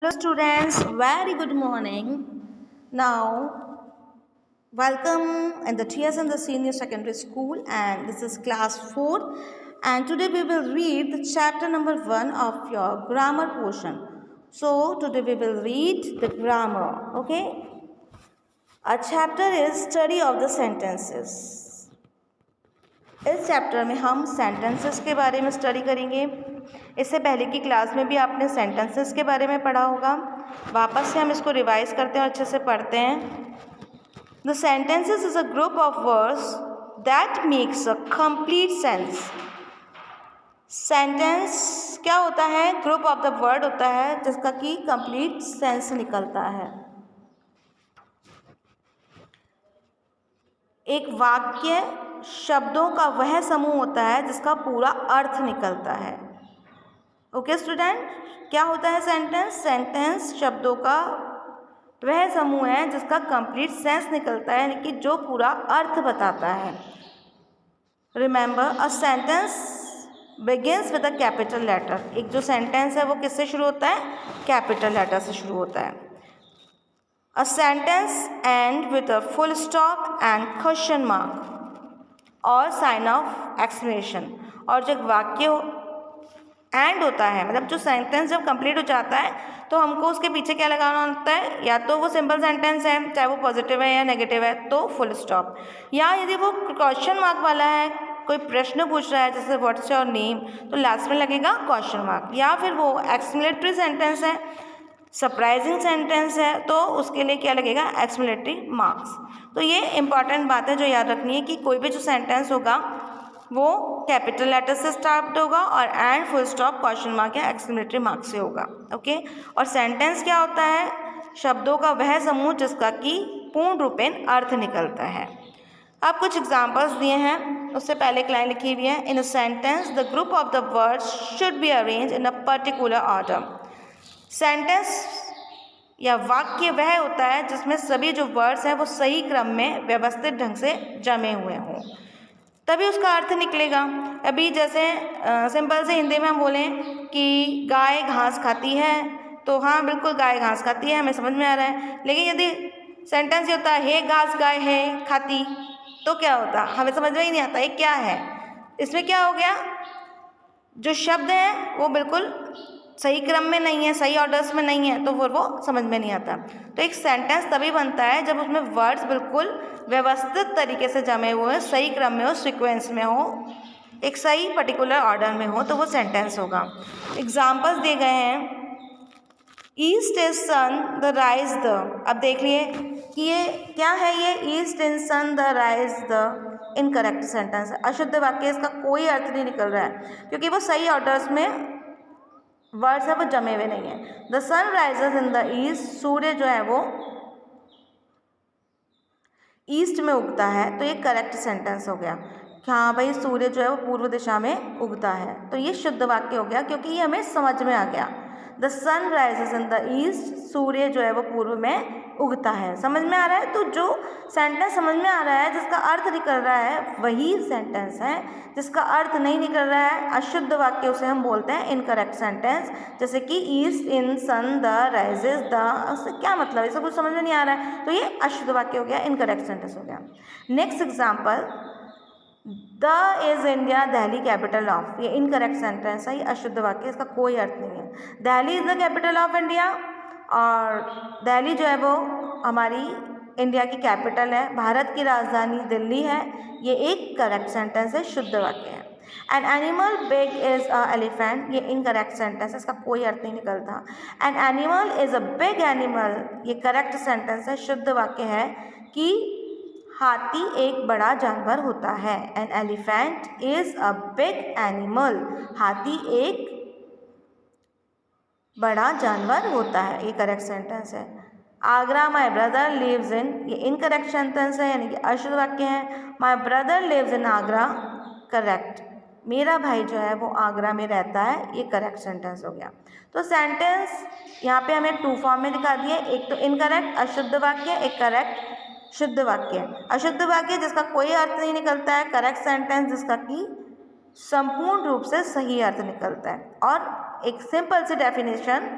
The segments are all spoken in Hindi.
Hello students, very good morning. Now, welcome in the TS and the Senior Secondary School, and this is class 4, and today we will read the chapter number 1 of your grammar portion. So, today we will read the grammar, okay? Our chapter is study of the sentences. इस चैप्टर में हम सेंटेंसेस के बारे में स्टडी करेंगे। इससे पहले की क्लास में भी आपने सेंटेंसेस के बारे में पढ़ा होगा। वापस से हम इसको रिवाइज करते हैं और अच्छे से पढ़ते हैं। The sentences is a group of words that makes a complete sense. Sentence क्या होता है? ग्रुप ऑफ द वर्ड होता है जिसका कि कंप्लीट सेंस निकलता है। एक वाक्य शब्दों का वह समूह होता है जिसका पूरा अर्थ निकलता है। ओके स्टूडेंट, क्या होता है सेंटेंस? सेंटेंस शब्दों का वह समूह है जिसका कंप्लीट सेंस निकलता है, यानी कि जो पूरा अर्थ बताता है। Remember, a sentence begins with a capital letter. एक जो सेंटेंस है वो किससे शुरू होता है? कैपिटल लेटर से शुरू होता है। A sentence ends with a full stop and question mark और sign of exclamation। और जब वाक्य एंड होता है, मतलब जो सेंटेंस जब कंप्लीट हो जाता है तो हमको उसके पीछे क्या लगाना होता है? या तो वो सिंपल सेंटेंस है, चाहे वो पॉजिटिव है या नेगेटिव है, तो फुल स्टॉप। या यदि वो क्वेश्चन मार्क वाला है, कोई प्रश्न पूछ रहा है जैसे व्हाट्स योर नेम, तो लास्ट में लगेगा क्वेश्चन मार्क। या फिर वो एक्सक्लेमेटरी सेंटेंस है, सरप्राइजिंग सेंटेंस है, तो उसके लिए क्या लगेगा? Exclamatory marks. तो ये इंपॉर्टेंट बात है जो याद रखनी है कि कोई भी जो सेंटेंस होगा वो कैपिटल लेटर से स्टार्ट होगा और and full stop question mark या एक्सक्लेमेटरी मार्क से होगा। ओके, और सेंटेंस क्या होता है? शब्दों का वह समूह जिसका कि पूर्ण रूपेण अर्थ निकलता है। अब कुछ एग्जाम्पल्स दिए हैं, उससे पहले एक लाइन लिखी हुई है, in a sentence the group of the words should be arrange in a particular order. Sentence या वाक्य वह होता है जिसमें सभी जो वर्ड्स हैं वो सही क्रम में व्यवस्थित ढंग से जमे हुए हों, तभी उसका अर्थ निकलेगा। अभी जैसे सिंपल से हिंदी में हम बोलें कि गाय घास खाती है, तो हाँ बिल्कुल गाय घास खाती है, हमें समझ में आ रहा है। लेकिन यदि सेंटेंस ये होता है हे घास गाय है खाती, तो क्या होता? हमें समझ में ही नहीं आता ये क्या है। इसमें क्या हो गया? जो शब्द हैं वो बिल्कुल सही क्रम में नहीं है, सही ऑर्डर्स में नहीं है, तो फिर वो समझ में नहीं आता। तो एक सेंटेंस तभी बनता है जब उसमें वर्ड्स बिल्कुल व्यवस्थित तरीके से जमे हुए हैं, सही क्रम में हो, सीक्वेंस में हो, एक सही पर्टिकुलर ऑर्डर में हो, तो वो सेंटेंस होगा। एग्जाम्पल्स दिए गए हैं, east is sun the rise the. अब देख लिए कि ये क्या है, ये east in sun the rise the incorrect sentence है, अशुद्ध वाक्य। इसका कोई अर्थ नहीं निकल रहा है क्योंकि वो सही ऑर्डर्स में वर्ड्स है वो जमे हुए नहीं है। The sun rises in the east, सूर्य जो है वो ईस्ट में उगता है, तो ये करेक्ट सेंटेंस हो गया। हाँ भाई, सूर्य जो है वो पूर्व दिशा में उगता है, तो ये शुद्ध वाक्य हो गया क्योंकि ये हमें समझ में आ गया। The sun rises in the east, सूर्य जो है वो पूर्व में उगता है, समझ में आ रहा है। तो जो सेंटेंस समझ में आ रहा है, जिसका अर्थ निकल रहा है, वही सेंटेंस है। जिसका अर्थ नहीं निकल रहा है, अशुद्ध वाक्य, उसे हम बोलते हैं इनकरेक्ट सेंटेंस। जैसे कि east in sun the rises the, उससे क्या मतलब, इसे कुछ समझ में नहीं आ रहा है, तो ये अशुद्ध वाक्य हो गया, इनकरेक्ट सेंटेंस हो गया। Next example, the is India Delhi capital of, ये इनकरेक्ट सेंटेंस है, ये अशुद्ध वाक्य, इसका कोई अर्थ नहीं है। Delhi is the capital of India, और दिल्ली जो है वो हमारी इंडिया की कैपिटल है, भारत की राजधानी दिल्ली है, ये एक करेक्ट सेंटेंस है, शुद्ध वाक्य है। An animal big is a elephant, ये इनकरेक्ट सेंटेंस है, इसका कोई अर्थ नहीं निकलता। An animal is a big animal, ये करेक्ट सेंटेंस है, शुद्ध वाक्य है कि हाथी एक बड़ा जानवर होता है। An elephant is a big animal, हाथी एक बड़ा जानवर होता है, ये करेक्ट सेंटेंस है। Agra my brother lives in, ये इनकरेक्ट सेंटेंस है, यानी कि अशुद्ध वाक्य है। My brother lives in Agra, correct, मेरा भाई जो है वो आगरा में रहता है, ये करेक्ट सेंटेंस हो गया। तो सेंटेंस यहाँ पे हमें टू फॉर्म में दिखा दिए, एक तो इनकरेक्ट अशुद्ध वाक्य, एक करेक्ट शुद्ध वाक्य। अशुद्ध वाक्य जिसका कोई अर्थ नहीं निकलता है, करेक्ट सेंटेंस जिसका कि संपूर्ण रूप से सही अर्थ निकलता है। और एक सिंपल सी डेफिनेशन,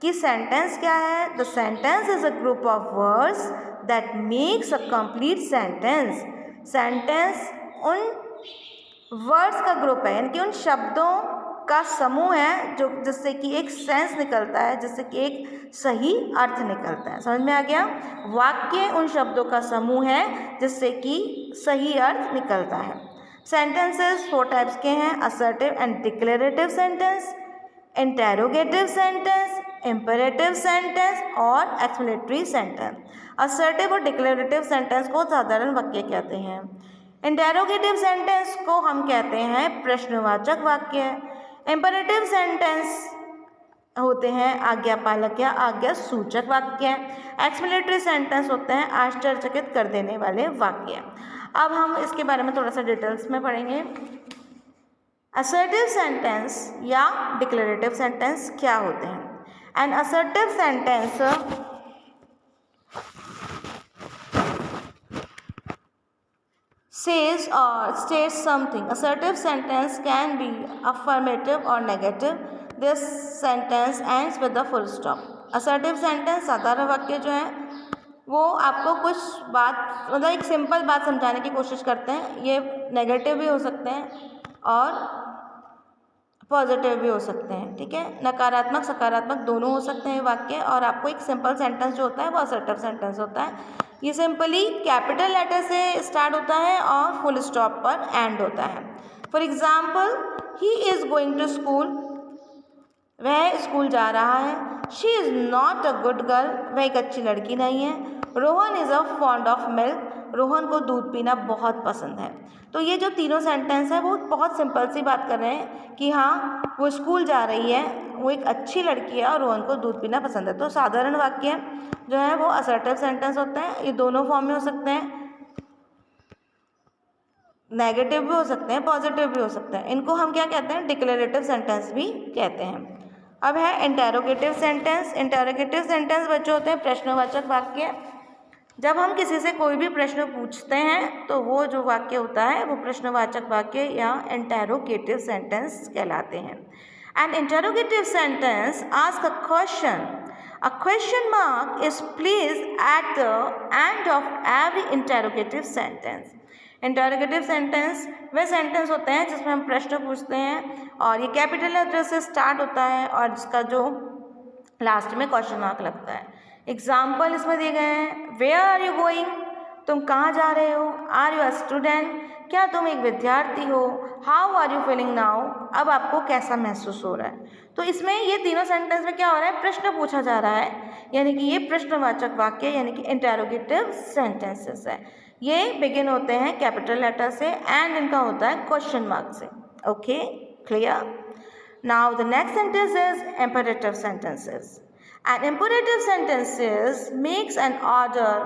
कि सेंटेंस क्या है। The sentence is a group of words that makes a complete sentence. Sentence उन वर्ड्स का ग्रुप है, यानी कि उन शब्दों का समूह है जो जिससे कि एक सेंस निकलता है, जिससे कि एक सही अर्थ निकलता है। समझ में आ गया। वाक्य उन शब्दों का समूह है जिससे कि सही अर्थ निकलता है। सेंटेंसेस 4 टाइप्स के हैं। Assertive and declarative sentence, interrogative sentence, imperative sentence और एक्सप्लेनेटरी सेंटेंस। असर्टिव और डिक्लेरेटिव सेंटेंस को साधारण वाक्य कहते हैं। इंटेरोगेटिव सेंटेंस को हम कहते हैं प्रश्नवाचक वाक्य। इंपेरेटिव सेंटेंस होते हैं आज्ञापालक या आज्ञा सूचक वाक्य। एक्सप्लेनेटरी सेंटेंस होते हैं आश्चर्यचकित कर देने वाले वाक्य। अब हम इसके बारे में थोड़ा सा डिटेल्स में पढ़ेंगे। असर्टिव सेंटेंस या डिक्लेरेटिव सेंटेंस क्या होते हैं। An assertive sentence says or states something. Assertive sentence can be affirmative or negative. This sentence ends with a full stop. Assertive sentence साधारण वाक्य जो है वो आपको कुछ बात मतलब एक सिंपल बात समझाने की कोशिश करते हैं। ये नेगेटिव भी हो सकते हैं और पॉजिटिव भी हो सकते हैं। ठीक है, नकारात्मक सकारात्मक दोनों हो सकते हैं वाक्य। और आपको एक सिंपल सेंटेंस जो होता है वो असर्टिव सेंटेंस होता है। ये सिंपली कैपिटल लेटर से स्टार्ट होता है और फुल स्टॉप पर एंड होता है। For example, he is going to school, वह स्कूल जा रहा है। She is not a good girl, वह एक अच्छी लड़की नहीं है। Rohan is a fond of milk, Rohan को दूध पीना बहुत पसंद है। तो ये जो तीनों सेंटेंस है वो बहुत सिंपल सी बात कर रहे हैं कि हाँ वो स्कूल जा रही है, वो एक अच्छी लड़की है और रोहन को दूध पीना पसंद है। तो साधारण वाक्य जो है वो असर्टिव सेंटेंस होते हैं। ये दोनों फॉर्म में हो सकते हैं, नेगेटिव भी हो सकते हैं, पॉजिटिव भी हो सकते हैं। इनको हम क्या कहते हैं, डिक्लेरेटिव सेंटेंस भी कहते हैं। अब है इंटेरोगेटिव सेंटेंस। इंटेरोगेटिव सेंटेंस बच्चे होते हैं प्रश्नवाचक वाक्य। जब हम किसी से कोई भी प्रश्न पूछते हैं तो वो जो वाक्य होता है वो प्रश्नवाचक वाक्य या इंटेरोगेटिव सेंटेंस कहलाते हैं। N interrogative sentence ask a question. A question mark is placed at the end of every interrogative sentence. Interrogative sentence way sentence होते हैं जिसमें हम प्रश्न पूछते हैं और ये कैपिटल लेटर से स्टार्ट होता है और जिसका जो लास्ट में क्वेश्चन मार्क लगता है। एग्जाम्पल इसमें दिए गए हैं। वेयर आर यू गोइंग, तुम कहाँ जा रहे हो। आर यू अ स्टूडेंट, क्या तुम एक विद्यार्थी हो। How are you feeling now, अब आपको कैसा महसूस हो रहा है। तो इसमें ये तीनों सेंटेंस में क्या हो रहा है, प्रश्न पूछा जा रहा है, यानी कि ये प्रश्नवाचक वाक्य यानी कि इंटेरोगेटिव सेंटेंसेस है। ये बिगिन होते हैं कैपिटल लेटर से एंड इनका होता है क्वेश्चन मार्क से। Okay, clear. Now the next sentence is imperative sentences. An imperative sentences makes an order,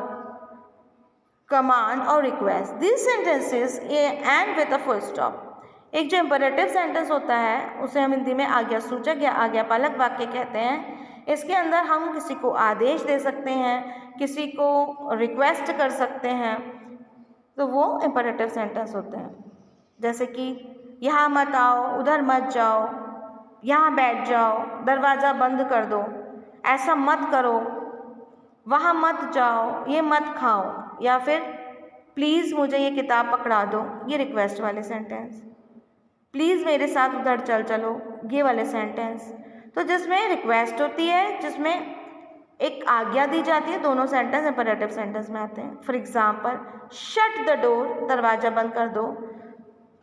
command और request. This sentences end with a full stop. एक जो इंपेरेटिव सेंटेंस होता है उसे हम हिंदी में आज्ञा सूचक या आज्ञापालक वाक्य कहते हैं। इसके अंदर हम किसी को आदेश दे सकते हैं, किसी को रिक्वेस्ट कर सकते हैं, तो वो इंपेरेटिव सेंटेंस होते हैं। जैसे कि यहाँ मत आओ, उधर मत जाओ, यहाँ बैठ जाओ, दरवाज़ा बंद कर दो, ऐसा मत करो, वहाँ मत जाओ, ये मत खाओ, या फिर प्लीज़ मुझे ये किताब पकड़ा दो, ये रिक्वेस्ट वाले सेंटेंस। प्लीज़ मेरे साथ उधर चल चलो, ये वाले सेंटेंस। तो जिसमें रिक्वेस्ट होती है, जिसमें एक आज्ञा दी जाती है, दोनों सेंटेंस इंपेरेटिव सेंटेंस में आते हैं। For example, shut the door, दरवाज़ा बंद कर दो।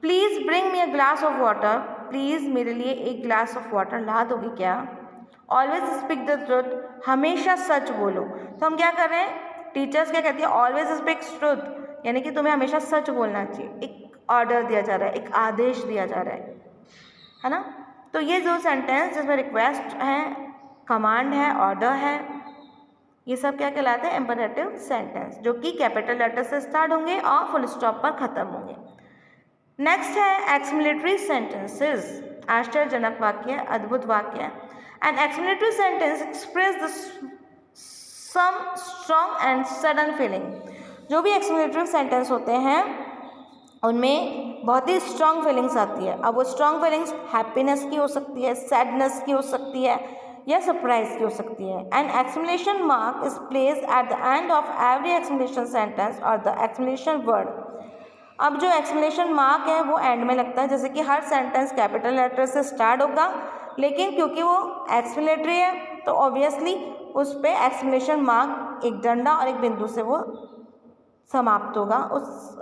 Please bring me a glass of water, please मेरे लिए एक ग्लास ऑफ वाटर ला दोगे क्या। ऑलवेज स्पीक द ट्रुथ, हमेशा सच बोलो। तो हम क्या कर रहे हैं, टीचर्स क्या कहती है, ऑलवेज स्पीक ट्रुथ, यानी कि तुम्हें हमेशा सच बोलना चाहिए। एक ऑर्डर दिया जा रहा है, एक आदेश दिया जा रहा है ना। तो ये जो सेंटेंस जिसमें रिक्वेस्ट है, कमांड है, ऑर्डर है, ये सब क्या कहलाते हैं, इंपेरेटिव सेंटेंस, जो कि कैपिटल लेटर से स्टार्ट होंगे और फुल स्टॉप पर खत्म होंगे। नेक्स्ट है एक्सक्लेमेटरी सेंटेंसेस, आश्चर्यजनक वाक्य, अद्भुत वाक्य। An exclamatory sentence express the some strong and sudden feeling. जो भी एक्सक्लेमेटरी सेंटेंस होते हैं उनमें बहुत ही स्ट्रॉन्ग फीलिंग्स आती है। अब वो स्ट्रॉन्ग फीलिंग्स हैप्पीनेस की हो सकती है, सैडनेस की हो सकती है, या सरप्राइज की हो सकती है। An exclamation mark is place at the end of every exclamation sentence और द एक्सक्लेमेशन वर्ड। अब जो एक्सक्लेमेशन मार्क है वो एंड में लगता है, जैसे कि हर सेंटेंस कैपिटल लेटर से स्टार्ट होगा, लेकिन क्योंकि वो एक्सक्लेमेटरी है तो ऑब्वियसली उस पर एक्सक्लेमेशन मार्क एक डंडा और एक बिंदु से वो समाप्त होगा, उस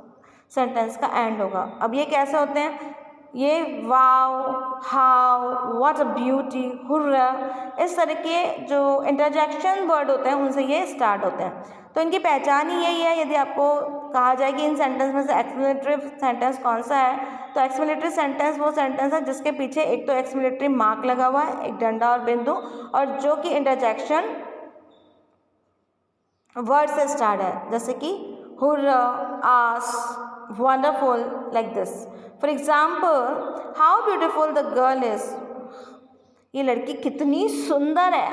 सेंटेंस का एंड होगा। अब ये कैसे होते हैं, ये wow, how, what a beauty, hurrah, इस तरह के जो इंटरजेक्शन वर्ड होते हैं उनसे ये स्टार्ट होते हैं। तो इनकी पहचान ही यही है। यदि आपको कहा जाए कि इन सेंटेंस में से एक्सक्लेमेटरी सेंटेंस कौन सा है, तो एक्सक्लेमेटरी सेंटेंस वो सेंटेंस है जिसके पीछे एक तो एक्सक्लेमेटरी मार्क लगा हुआ है, एक डंडा और बिंदु, और जो कि इंटरजेक्शन वर्ड से स्टार्ट है, जैसे कि hurrah, alas, wonderful, like this. For example, how beautiful the girl is, ये लड़की कितनी सुंदर है।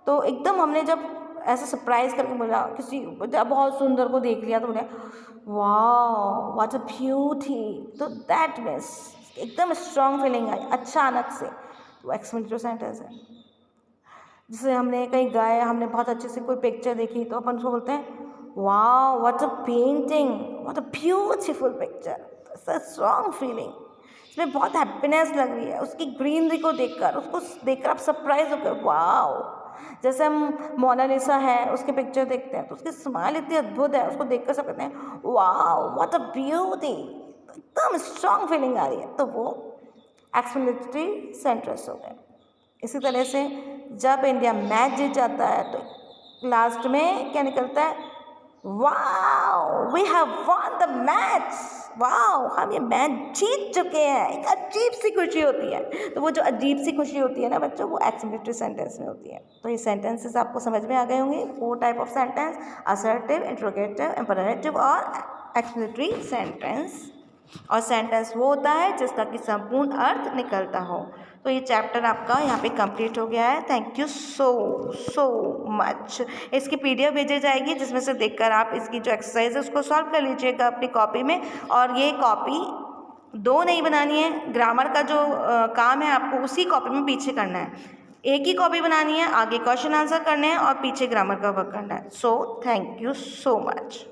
तो एकदम हमने जब ऐसा सरप्राइज करके बोला, किसी जब बहुत सुंदर को देख लिया तो बोले वाओ व्हाट अ ब्यूटी, तो दैट मीन्स एकदम स्ट्रॉन्ग फीलिंग आई अचानक से, वो एक्सक्लेमेटरी सेंटेंस है। जैसे हमने कहीं गए, हमने बहुत अच्छे से कोई पिक्चर देखी तो अपन उसको बोलते हैं wow what a painting, what a beautiful picture, strong feeling, इसमें बहुत हैप्पीनेस लग रही है उसकी ग्रीनरी को देखकर, उसको देखकर आप सरप्राइज होकर वाओ। जैसे हम मोनालिसा है उसकी पिक्चर देखते हैं तो उसकी स्माइल इतनी अद्भुत है, उसको देखकर सब कहते हैं वाओ व्हाट अ ब्यूटी, एकदम स्ट्रॉन्ग फीलिंग आ रही है, तो वो एक्सक्लेमेटरी सेंटेंस हो गए। इसी तरह से जब इंडिया मैच जीत जाता है तो लास्ट में क्या निकलता है, wow we have won the match, wow हम ये मैच जीत चुके हैं, एक अजीब सी खुशी होती है। तो वो जो अजीब सी खुशी होती है ना बच्चों, वो एक्सक्लेमेटरी सेंटेंस में होती है। तो ये सेंटेंसेस आपको समझ में आ गए होंगे, 4 type of sentence, assertive, interrogative, imperative और एक्सक्लेमेटरी सेंटेंस। और सेंटेंस वो होता है जिसका कि संपूर्ण अर्थ निकलता हो। तो ये चैप्टर आपका यहाँ पे कंप्लीट हो गया है। Thank you so much. इसकी पीडीएफ भेजी जाएगी जिसमें से देखकर आप इसकी जो एक्सरसाइज है उसको सॉल्व कर लीजिएगा अपनी कॉपी में। और ये कॉपी 2 नहीं बनानी है, ग्रामर का जो काम है आपको उसी कॉपी में पीछे करना है। एक ही कॉपी बनानी है, आगे क्वेश्चन आंसर करने हैं और पीछे ग्रामर का वर्क करना है। So thank you so much.